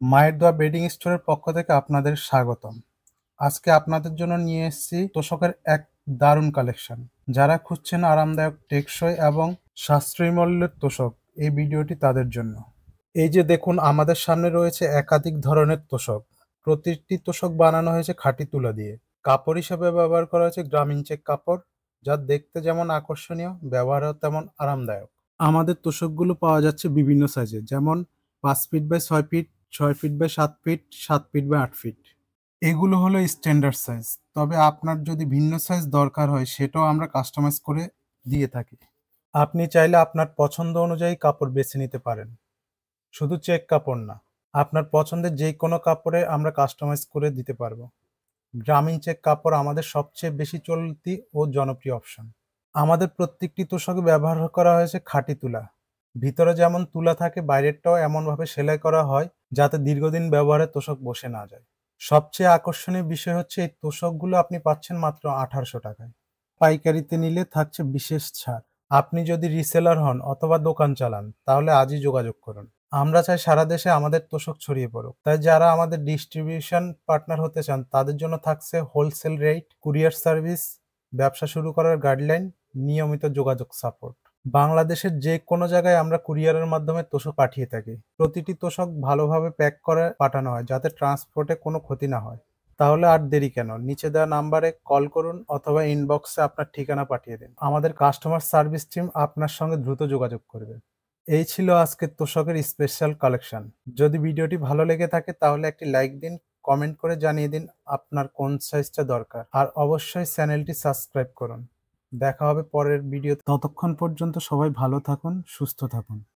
মায়ের দোয়া বেডিং স্টোরের পক্ষ থেকে আপনাদের স্বাগতম। আজকে আপনাদের জন্য নিয়ে এসেছি তোশকের এক দারুণ কালেকশন। যারা খুঁজছেন আরামদায়ক, টেকসই এবং সাশ্রয়ী মূল্যের তোশক, এই ভিডিওটি তাদের জন্য। এই যে দেখুন, আমাদের সামনে রয়েছে একাধিক ধরনের তোশক। প্রতিটি তোশক বানানো হয়েছে খাঁটি তুলা দিয়ে। কাপড় হিসেবে ব্যবহার করা হয়েছে গ্রামীণ চেক কাপড়, যা দেখতে যেমন আকর্ষণীয়, ব্যবহারও তেমন আরামদায়ক। আমাদের তোশকগুলো পাওয়া যাচ্ছে বিভিন্ন সাইজে, যেমন 5 feet by 6 feet, 6 feet by 7 feet, 7 feet by 8 feet. এগুলো হলো স্ট্যান্ডার্ড সাইজ। তবে আপনার যদি ভিন্ন সাইজ দরকার হয়, সেটাও আমরা কাস্টমাইজ করে দিয়ে থাকি। আপনি চাইলে আপনার পছন্দ অনুযায়ী কাপড় বেছে নিতে পারেন। শুধু চেক কাপড় না, আপনার পছন্দের যে কোনো কাপড়ে আমরা কাস্টমাইজ করে দিতে পারবো। গ্রামীণ চেক কাপড় আমাদের সবচেয়ে বেশি চলতি ও জনপ্রিয় অপশন। আমাদের প্রত্যেকটি তোশকে ব্যবহার করা হয়েছে খাঁটি তুলা। ভিতরে যেমন তুলা থাকে, বাইরেরটাও এমনভাবে সেলাই করা হয় যাতে দীর্ঘদিন ব্যবহারে তোশক বসে না যায়। সবচেয়ে আকর্ষণীয় বিষয় হচ্ছে, এই তোশকগুলো আপনি পাচ্ছেন মাত্র 1800 টাকায়। পাইকারিতে নিলে থাকছে বিশেষ ছাড়। আপনি যদি রিসেলার হন অথবা দোকান চালান, তাহলে আজই যোগাযোগ করুন। আমরা চাই সারা দেশে আমাদের তোশক ছড়িয়ে পড়ুক। তাই যারা আমাদের ডিস্ট্রিবিউশন পার্টনার হতে চান, তাদের জন্য থাকছে হোলসেল রেট, কুরিয়ার সার্ভিস, ব্যবসা শুরু করার গাইডলাইন, নিয়মিত যোগাযোগ সাপোর্ট। বাংলাদেশের যে কোনো জায়গায় আমরা কুরিয়ারের মাধ্যমে তোশক পাঠিয়ে থাকি। প্রতিটি তোশক ভালোভাবে প্যাক করে পাঠানো হয় যাতে ট্রান্সপোর্টে কোনো ক্ষতি না হয়। তাহলে আর দেরি কেন? নিচে দেওয়া নাম্বারে কল করুন অথবা ইনবক্সে আপনার ঠিকানা পাঠিয়ে দিন। আমাদের কাস্টমার সার্ভিস টিম আপনার সঙ্গে দ্রুত যোগাযোগ করবে। এই ছিল আজকের তোশকের স্পেশাল কালেকশন। যদি ভিডিওটি ভালো লেগে থাকে তাহলে একটি লাইক দিন, কমেন্ট করে জানিয়ে দিন আপনার কোন সাইজটা দরকার। আর অবশ্যই চ্যানেলটি সাবস্ক্রাইব করুন। দেখা হবে পরের ভিডিওতে। ততক্ষণ পর্যন্ত সবাই ভালো থাকুন, সুস্থ থাকুন।